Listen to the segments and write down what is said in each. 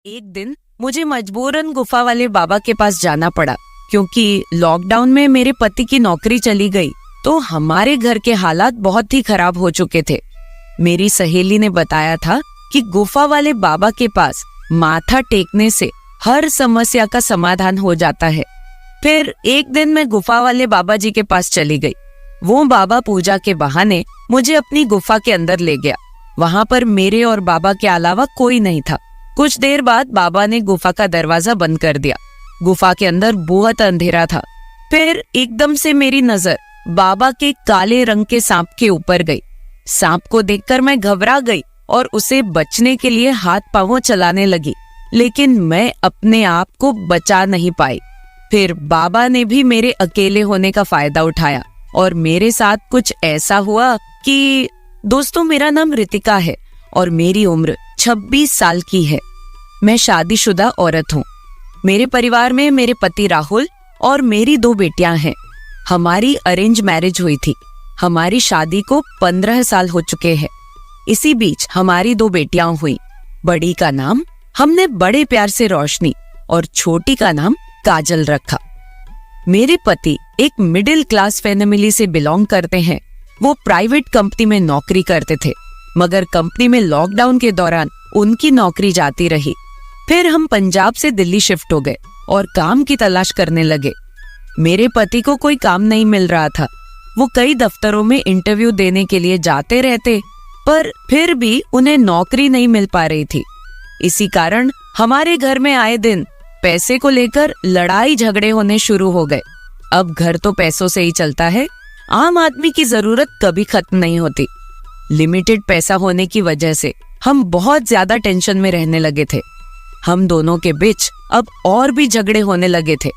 एक दिन मुझे मजबूरन गुफा वाले बाबा के पास जाना पड़ा क्योंकि लॉकडाउन में मेरे पति की नौकरी चली गई तो हमारे घर के हालात बहुत ही खराब हो चुके थे। मेरी सहेली ने बताया था कि गुफा वाले बाबा के पास माथा टेकने से हर समस्या का समाधान हो जाता है। फिर एक दिन मैं गुफा वाले बाबा जी के पास चली गई। वो बाबा पूजा के बहाने मुझे अपनी गुफा के अंदर ले गया। वहां पर मेरे और बाबा के अलावा कोई नहीं था। कुछ देर बाद बाबा ने गुफा का दरवाजा बंद कर दिया। गुफा के अंदर बहुत अंधेरा था। फिर एकदम से मेरी नजर बाबा के काले रंग के सांप के ऊपर गई। सांप को देखकर मैं घबरा गई और उसे बचने के लिए हाथ पांव चलाने लगी, लेकिन मैं अपने आप को बचा नहीं पाई। फिर बाबा ने भी मेरे अकेले होने का फायदा उठाया और मेरे साथ कुछ ऐसा हुआ कि दोस्तों, मेरा नाम रितिका है और मेरी उम्र 26 साल की है। मैं शादीशुदा औरत हूँ। मेरे परिवार में मेरे पति राहुल और मेरी 2 बेटियां हैं। हमारी अरेंज मैरिज हुई थी। हमारी शादी को 15 साल हो चुके हैं। इसी बीच हमारी 2 बेटियां हुई। बड़ी का नाम हमने बड़े प्यार से रोशनी और छोटी का नाम काजल रखा। मेरे पति एक मिडिल क्लास फैमिली से बिलोंग करते हैं। वो प्राइवेट कंपनी में नौकरी करते थे, मगर कंपनी में लॉकडाउन के दौरान उनकी नौकरी जाती रही। फिर हम पंजाब से दिल्ली शिफ्ट हो गए और काम की तलाश करने लगे। मेरे पति को कोई काम नहीं मिल रहा था। वो कई दफ्तरों में इंटरव्यू देने के लिए जाते रहते, पर फिर भी उन्हें नौकरी नहीं मिल पा रही थी। इसी कारण हमारे घर में आए दिन पैसे को लेकर लड़ाई झगड़े होने शुरू हो गए। अब घर तो पैसों से ही चलता है। आम आदमी की जरूरत कभी खत्म नहीं होती। लिमिटेड पैसा होने की वजह से हम बहुत ज्यादा टेंशन में रहने लगे थे। हम दोनों के बीच अब और भी झगड़े होने लगे थे।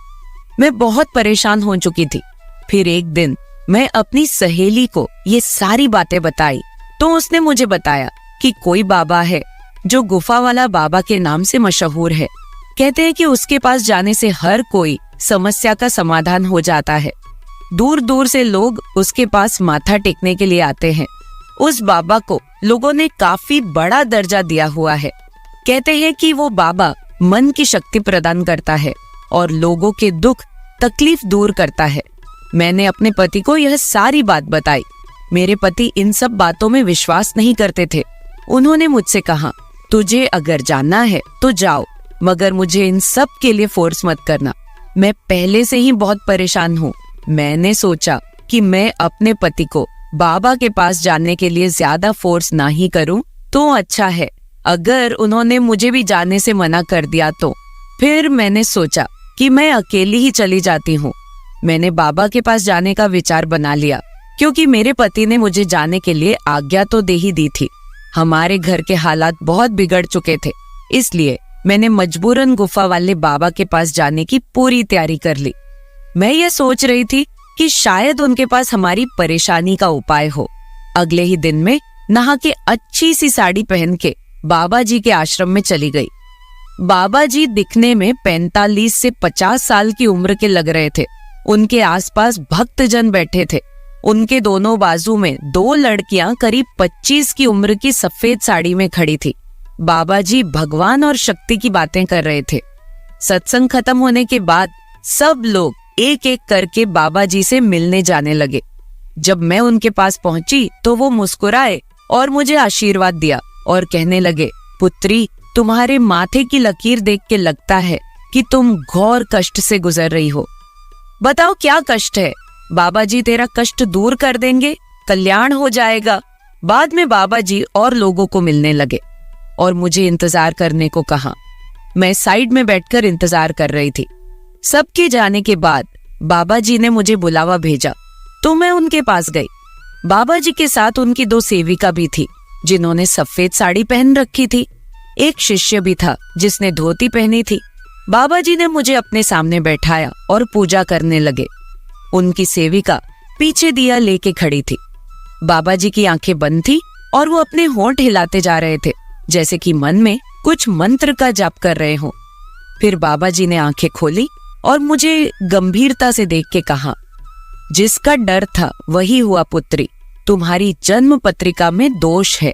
मैं बहुत परेशान हो चुकी थी। फिर एक दिन मैं अपनी सहेली को ये सारी बातें बताई तो उसने मुझे बताया कि कोई बाबा है जो गुफा वाला बाबा के नाम से मशहूर है। कहते हैं कि उसके पास जाने से हर कोई समस्या का समाधान हो जाता है। दूर दूर से लोग उसके पास माथा टेकने के लिए आते हैं। उस बाबा को लोगों ने काफी बड़ा दर्जा दिया हुआ है। कहते हैं कि वो बाबा मन की शक्ति प्रदान करता है और लोगों के दुख तकलीफ दूर करता है। मैंने अपने पति को यह सारी बात बताई। मेरे पति इन सब बातों में विश्वास नहीं करते थे। उन्होंने मुझसे कहा, तुझे अगर जानना है तो जाओ, मगर मुझे इन सब के लिए फोर्स मत करना। मैं पहले से ही बहुत परेशान हूँ। मैंने सोचा कि मैं अपने पति को बाबा के पास जाने के लिए ज्यादा फोर्स ना ही करूं तो अच्छा है। अगर उन्होंने मुझे भी जाने से मना कर दिया तो फिर मैंने सोचा कि मैं अकेली ही चली जाती हूँ। मैंने बाबा के पास जाने का विचार बना लिया क्योंकि मेरे पति ने मुझे जाने के लिए आज्ञा तो दे ही दी थी। हमारे घर के हालात बहुत बिगड़ चुके थे, इसलिए मैंने मजबूरन गुफा वाले बाबा के पास जाने की पूरी तैयारी कर ली। मैं ये सोच रही थी कि शायद उनके पास हमारी परेशानी का उपाय हो। अगले ही दिन में नहा के अच्छी सी साड़ी पहन के बाबा जी के आश्रम में चली गई। बाबा जी दिखने में 45 से 50 साल की उम्र के लग रहे थे। उनके आसपास भक्तजन बैठे थे। उनके दोनों बाजू में 2 लड़कियां करीब 25 की उम्र की सफेद साड़ी में खड़ी थी। बाबा जी भगवान और शक्ति की बातें कर रहे थे। सत्संग खत्म होने के बाद सब लोग एक एक करके बाबा जी से मिलने जाने लगे। जब मैं उनके पास पहुंची तो वो मुस्कुराए और मुझे आशीर्वाद दिया और कहने लगे, पुत्री, तुम्हारे माथे की लकीर देख के लगता है कि तुम घोर कष्ट से गुजर रही हो। बताओ क्या कष्ट है? बाबा जी तेरा कष्ट दूर कर देंगे, कल्याण हो जाएगा। बाद में बाबा जी और लोगों को मिलने लगे और मुझे इंतजार करने को कहा। मैं साइड में बैठकर इंतजार कर रही थी। सबके जाने के बाद बाबा जी ने मुझे बुलावा भेजा तो मैं उनके पास गई। बाबा जी के साथ उनकी 2 सेविका भी थी जिन्होंने सफेद साड़ी पहन रखी थी। एक शिष्य भी था जिसने धोती पहनी थी। बाबा जी ने मुझे अपने सामने बैठाया और पूजा करने लगे। उनकी सेविका पीछे दिया लेके खड़ी थी। बाबा जी की आंखें बंद थी और वो अपने होंठ हिलाते जा रहे थे, जैसे कि मन में कुछ मंत्र का जाप कर रहे हो। फिर बाबा जी ने आंखें खोली और मुझे गंभीरता से देख के कहा, जिसका डर था वही हुआ पुत्री। तुम्हारी जन्म पत्रिका में दोष है,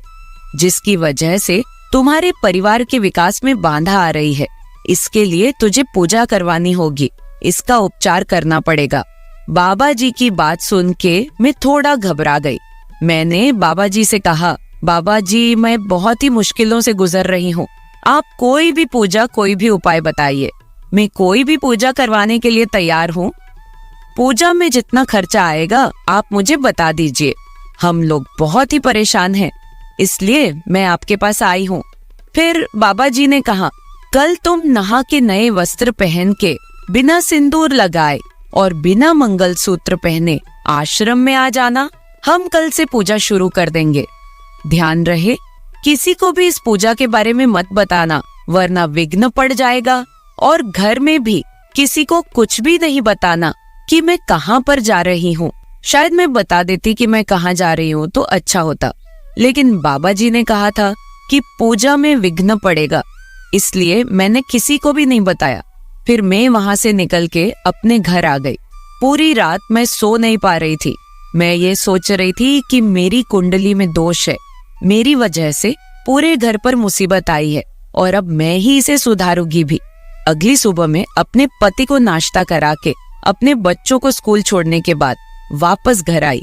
जिसकी वजह से तुम्हारे परिवार के विकास में बाधा आ रही है। इसके लिए तुझे पूजा करवानी होगी, इसका उपचार करना पड़ेगा। बाबा जी की बात सुन के मैं थोड़ा घबरा गई। मैंने बाबा जी से कहा, बाबा जी मैं बहुत ही मुश्किलों से गुजर रही हूँ, आप कोई भी पूजा कोई भी उपाय बताइए, मैं कोई भी पूजा करवाने के लिए तैयार हूँ। पूजा में जितना खर्चा आएगा आप मुझे बता दीजिए, हम लोग बहुत ही परेशान हैं, इसलिए मैं आपके पास आई हूँ। फिर बाबा जी ने कहा, कल तुम नहा के नए वस्त्र पहन के बिना सिंदूर लगाए और बिना मंगलसूत्र पहने आश्रम में आ जाना, हम कल से पूजा शुरू कर देंगे। ध्यान रहे किसी को भी इस पूजा के बारे में मत बताना, वरना विघ्न पड़ जाएगा। और घर में भी किसी को कुछ भी नहीं बताना कि मैं कहाँ पर जा रही हूँ। शायद मैं बता देती कि मैं कहाँ जा रही हूँ तो अच्छा होता, लेकिन बाबा जी ने कहा था कि पूजा में विघ्न पड़ेगा, इसलिए मैंने किसी को भी नहीं बताया। फिर मैं वहां से निकल के अपने घर आ गई। पूरी रात मैं सो नहीं पा रही थी। मैं ये सोच रही थी कि मेरी कुंडली में दोष है, मेरी वजह से पूरे घर पर मुसीबत आई है और अब मैं ही इसे सुधारूंगी भी। अगली सुबह में अपने पति को नाश्ता करा के अपने बच्चों को स्कूल छोड़ने के बाद वापस घर आई।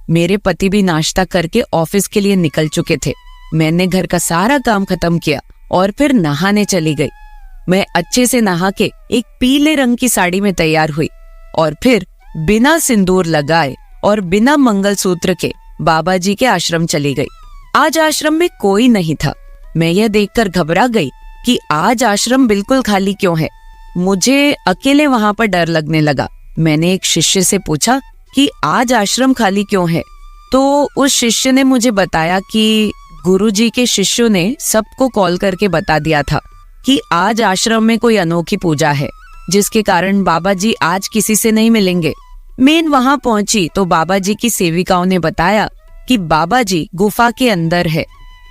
मेरे पति भी नाश्ता करके ऑफिस के लिए निकल चुके थे। मैंने घर का सारा काम खत्म किया और फिर नहाने चली गई। मैं अच्छे से नहा के एक पीले रंग की साड़ी में तैयार हुई और फिर बिना सिंदूर लगाए और बिना मंगलसूत्र के बाबा जी के आश्रम चली गई। आज आश्रम में कोई नहीं था। मैं यह देखकर घबरा गई कि आज आश्रम बिल्कुल खाली क्यों है। मुझे अकेले वहां पर डर लगने लगा। मैंने एक शिष्य से पूछा कि आज आश्रम खाली क्यों है, तो उस शिष्य ने मुझे बताया कि गुरुजी के शिष्यों ने सबको कॉल करके बता दिया था कि आज आश्रम में कोई अनोखी पूजा है, जिसके कारण बाबा जी आज किसी से नहीं मिलेंगे। मैं वहां पहुंची तो बाबा जी की सेविकाओं ने बताया कि बाबा जी गुफा के अंदर है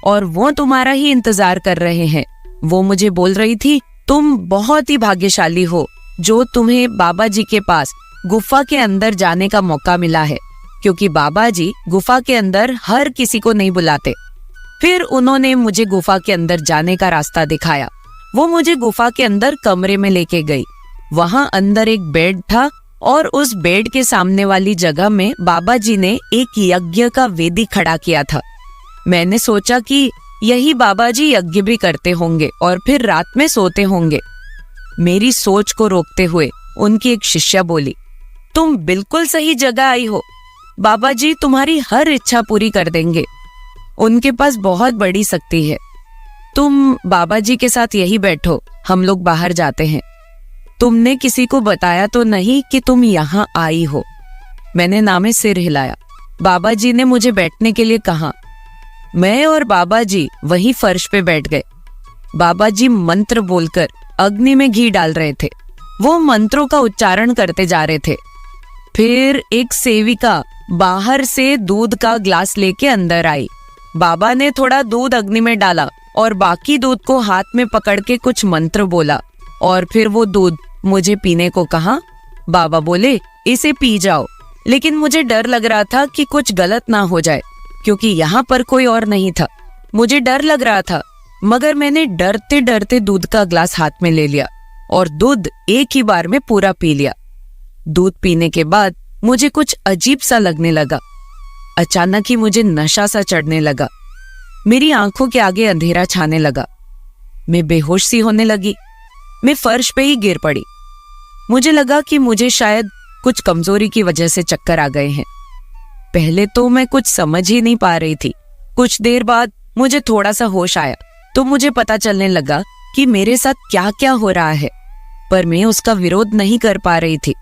और वो तुम्हारा ही इंतजार कर रहे हैं। वो मुझे बोल रही थी, तुम बहुत ही भाग्यशाली हो जो तुम्हें बाबा जी के पास गुफा के अंदर जाने का मौका मिला है, क्योंकि बाबा जी गुफा के अंदर हर किसी को नहीं बुलाते। फिर उन्होंने मुझे गुफा के अंदर जाने का रास्ता दिखाया। वो मुझे गुफा के अंदर कमरे में लेके गई। वहां अंदर एक बेड था और उस बेड के सामने वाली जगह में बाबा जी ने एक यज्ञ का वेदी खड़ा किया था। मैंने सोचा कि यही बाबा जी यज्ञ भी करते होंगे और फिर रात में सोते होंगे। मेरी सोच को रोकते हुए उनकी एक शिष्या बोली, तुम बिल्कुल सही जगह आई हो, बाबा जी तुम्हारी हर इच्छा पूरी कर देंगे, उनके पास बहुत बड़ी शक्ति है। तुम बाबा जी के साथ यही बैठो, हम लोग बाहर जाते हैं। तुमने किसी को बताया तो नहीं कि तुम यहाँ आई हो? मैंने नामे सिर हिलाया। बाबा जी ने मुझे बैठने के लिए कहा। मैं और बाबा जी वही फर्श पे बैठ गए। बाबा जी मंत्र बोलकर अग्नि में घी डाल रहे थे। वो मंत्रों का उच्चारण करते जा रहे थे। फिर एक सेविका बाहर से दूध का ग्लास लेके अंदर आई। बाबा ने थोड़ा दूध अग्नि में डाला और बाकी दूध को हाथ में पकड़ के कुछ मंत्र बोला और फिर वो दूध मुझे पीने को कहा। बाबा बोले, इसे पी जाओ, लेकिन मुझे डर लग रहा था कि कुछ गलत ना हो जाए, क्योंकि यहाँ पर कोई और नहीं था। मुझे डर लग रहा था, मगर मैंने डरते डरते दूध का ग्लास हाथ में ले लिया और दूध एक ही बार में पूरा पी लिया। दूध पीने के बाद मुझे कुछ अजीब सा लगने लगा। अचानक ही मुझे नशा सा चढ़ने लगा। मेरी आंखों के आगे अंधेरा छाने लगा। मैं बेहोश सी होने लगी। मैं फर्श पे ही गिर पड़ी। मुझे लगा कि मुझे शायद कुछ कमजोरी की वजह से चक्कर आ गए हैं। पहले तो मैं कुछ समझ ही नहीं पा रही थी। कुछ देर बाद मुझे थोड़ा सा होश आया तो मुझे पता चलने लगा कि मेरे साथ क्या क्या हो रहा है, पर मैं उसका विरोध नहीं कर पा रही थी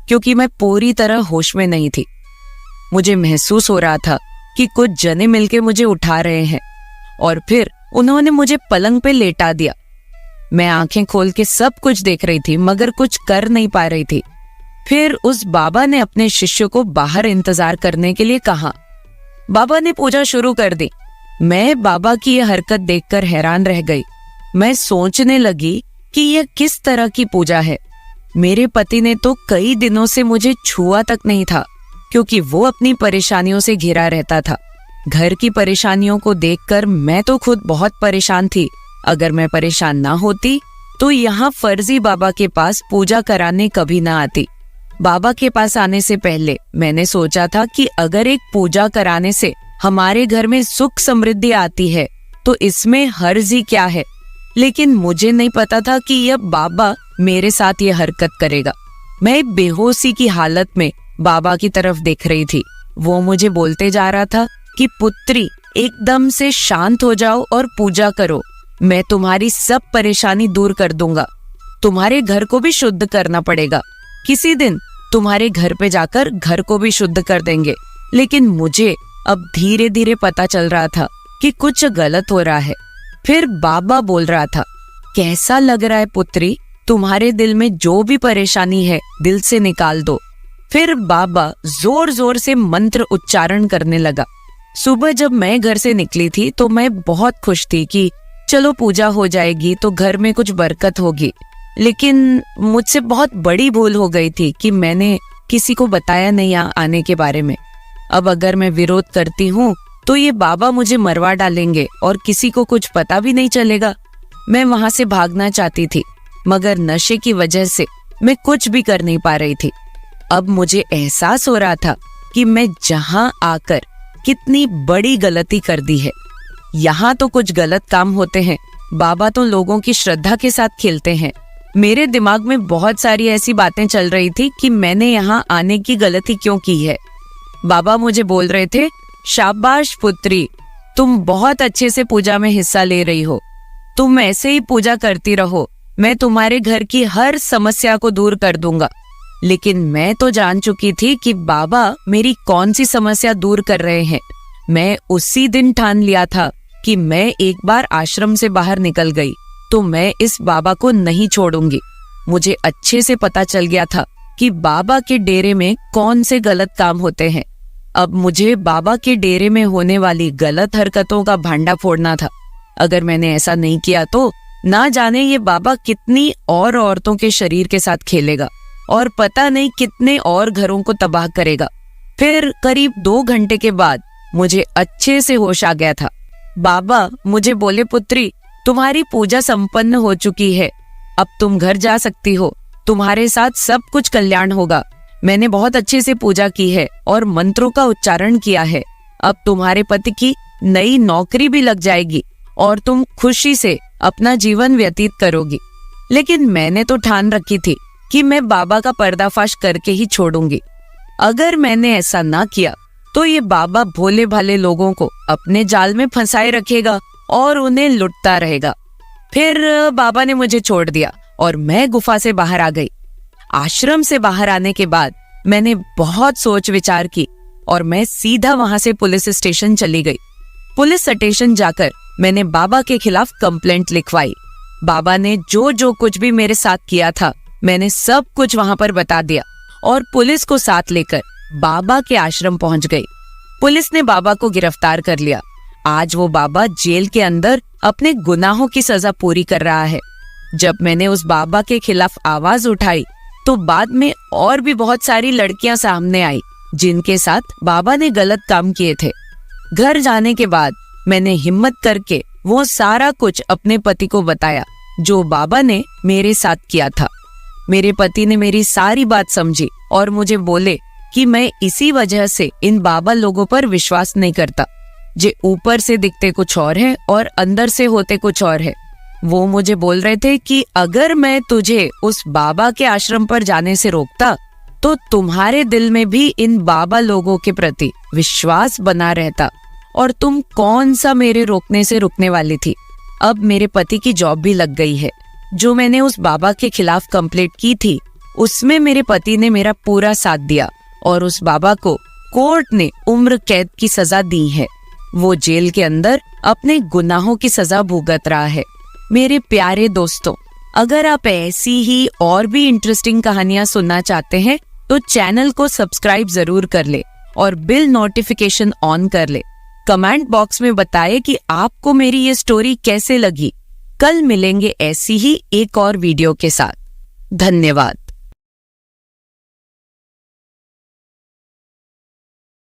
क्योंकि मैं पूरी तरह होश में नहीं थी। मुझे महसूस हो रहा था कि कुछ जने मिलके मुझे उठा रहे हैं और फिर उन्होंने मुझे पलंग पे लेटा दिया। मैं आंखें खोल के सब कुछ देख रही थी मगर कुछ कर नहीं पा रही थी। फिर उस बाबा ने अपने शिष्य को बाहर इंतजार करने के लिए कहा। बाबा ने पूजा शुरू कर दी। मैं बाबा की यह हरकत देखकर हैरान रह गई। मैं सोचने लगी कि यह किस तरह की पूजा है। मेरे पति ने तो कई दिनों से मुझे छुआ तक नहीं था, क्योंकि वो अपनी परेशानियों से घिरा रहता था। घर की परेशानियों को देखकर मैं तो खुद बहुत परेशान थी, अगर मैं परेशान ना होती तो यहाँ फर्जी बाबा के पास पूजा कराने कभी ना आती। बाबा के पास आने से पहले मैंने सोचा था कि अगर एक पूजा कराने से हमारे घर में सुख समृद्धि आती है तो इसमें हर्ज ही क्या है। लेकिन मुझे नहीं पता था कि यह बाबा मेरे साथ ये हरकत करेगा। मैं बेहोशी की हालत में बाबा की तरफ देख रही थी। वो मुझे बोलते जा रहा था कि पुत्री, एकदम से शांत हो जाओ और पूजा करो। मैं तुम्हारी सब परेशानी दूर कर दूंगा। तुम्हारे घर को भी शुद्ध करना पड़ेगा। किसी दिन तुम्हारे घर पे जाकर घर को भी शुद्ध कर देंगे। लेकिन मुझे अब धीरे धीरे पता चल रहा था कि कुछ गलत हो रहा है। फिर बाबा बोल रहा था, कैसा लग रहा है पुत्री? तुम्हारे दिल में जो भी परेशानी है दिल से निकाल दो। फिर बाबा जोर जोर से मंत्र उच्चारण करने लगा। सुबह जब मैं घर से निकली थी तो मैं बहुत खुश थी कि चलो पूजा हो जाएगी तो घर में कुछ बरकत होगी। लेकिन मुझसे बहुत बड़ी भूल हो गई थी कि मैंने किसी को बताया नहीं आने के बारे में। अब अगर मैं विरोध करती हूँ तो ये बाबा मुझे मरवा डालेंगे और किसी को कुछ पता भी नहीं चलेगा। मैं वहां से भागना चाहती थी मगर नशे की वजह से मैं कुछ भी कर नहीं पा रही थी। अब मुझे एहसास हो रहा था कि मैं जहां आकर कितनी बड़ी गलती कर दी है। यहाँ तो कुछ गलत काम होते हैं, बाबा तो लोगों की श्रद्धा के साथ खेलते हैं। मेरे दिमाग में बहुत सारी ऐसी बातें चल रही थी कि मैंने यहाँ आने की गलती क्यों की है। बाबा मुझे बोल रहे थे, शाबाश पुत्री, तुम बहुत अच्छे से पूजा में हिस्सा ले रही हो। तुम ऐसे ही पूजा करती रहो, मैं तुम्हारे घर की हर समस्या को दूर कर दूंगा। लेकिन मैं तो जान चुकी थी कि बाबा मेरी कौन सी समस्या दूर कर रहे हैं। मैं उसी दिन ठान लिया था कि मैं एक बार आश्रम से बाहर निकल गई तो मैं इस बाबा को नहीं छोड़ूंगी। मुझे अच्छे से पता चल गया था कि बाबा के डेरे में कौन से गलत काम होते हैं। अब मुझे बाबा के डेरे में होने वाली गलत हरकतों का भांडा फोड़ना था। अगर मैंने ऐसा नहीं किया तो ना जाने ये बाबा कितनी और औरतों के शरीर के साथ खेलेगा और पता नहीं कितने और घरों को तबाह करेगा। फिर करीब 2 घंटे के बाद मुझे अच्छे से होश आ गया था। बाबा मुझे बोले, पुत्री, तुम्हारी पूजा संपन्न हो चुकी है, अब तुम घर जा सकती हो। तुम्हारे साथ सब कुछ कल्याण होगा। मैंने बहुत अच्छे से पूजा की है और मंत्रों का उच्चारण किया है। अब तुम्हारे पति की नई नौकरी भी लग जाएगी और तुम खुशी से अपना जीवन व्यतीत करोगी। लेकिन मैंने तो ठान रखी थी कि मैं बाबा का पर्दाफाश करके ही छोड़ूंगी। अगर मैंने ऐसा ना किया तो ये बाबा भोले भाले लोगों को अपने जाल में फंसाए रखेगा और उन्हें लुटता रहेगा। फिर बाबा ने मुझे छोड़ दिया और मैं गुफा से बाहर आ गई। आश्रम से बाहर आने के बाद मैंने बहुत सोच विचार की और मैं सीधा वहां से पुलिस स्टेशन चली गई। पुलिस स्टेशन जाकर मैंने बाबा के खिलाफ कंप्लेंट लिखवाई। बाबा ने जो जो कुछ भी मेरे साथ किया था मैंने सब कुछ वहां पर बता दिया और पुलिस को साथ लेकर बाबा के आश्रम पहुंच गई। पुलिस ने बाबा को गिरफ्तार कर लिया। आज वो बाबा जेल के अंदर अपने गुनाहों की सजा पूरी कर रहा है। जब मैंने उस बाबा के खिलाफ आवाज उठाई तो बाद में और भी बहुत सारी लड़कियां सामने आई जिनके साथ बाबा ने गलत काम किए थे। घर जाने के बाद मैंने हिम्मत करके वो सारा कुछ अपने पति को बताया जो बाबा ने मेरे साथ किया था। मेरे पति ने मेरी सारी बात समझी और मुझे बोले कि मैं इसी वजह से इन बाबा लोगों पर विश्वास नहीं करता, जे ऊपर से दिखते कुछ और है और अंदर से होते कुछ और है। वो मुझे बोल रहे थे कि अगर मैं तुझे उस बाबा के आश्रम पर जाने से रोकता तो तुम्हारे दिल में भी इन बाबा लोगों के प्रति विश्वास बना रहता और तुम कौन सा मेरे रोकने से रुकने वाली थी। अब मेरे पति की जॉब भी लग गई है। जो मैंने उस बाबा के खिलाफ कंप्लेंट की थी उसमें मेरे पति ने मेरा पूरा साथ दिया और उस बाबा को कोर्ट ने उम्र कैद की सजा दी है। वो जेल के अंदर अपने गुनाहों की सजा भुगत रहा है। मेरे प्यारे दोस्तों, अगर आप ऐसी ही और भी इंटरेस्टिंग कहानियां सुनना चाहते हैं तो चैनल को सब्सक्राइब जरूर कर ले और बिल नोटिफिकेशन ऑन कर ले। कमेंट बॉक्स में बताएं कि आपको मेरी ये स्टोरी कैसे लगी। कल मिलेंगे ऐसी ही एक और वीडियो के साथ। धन्यवाद।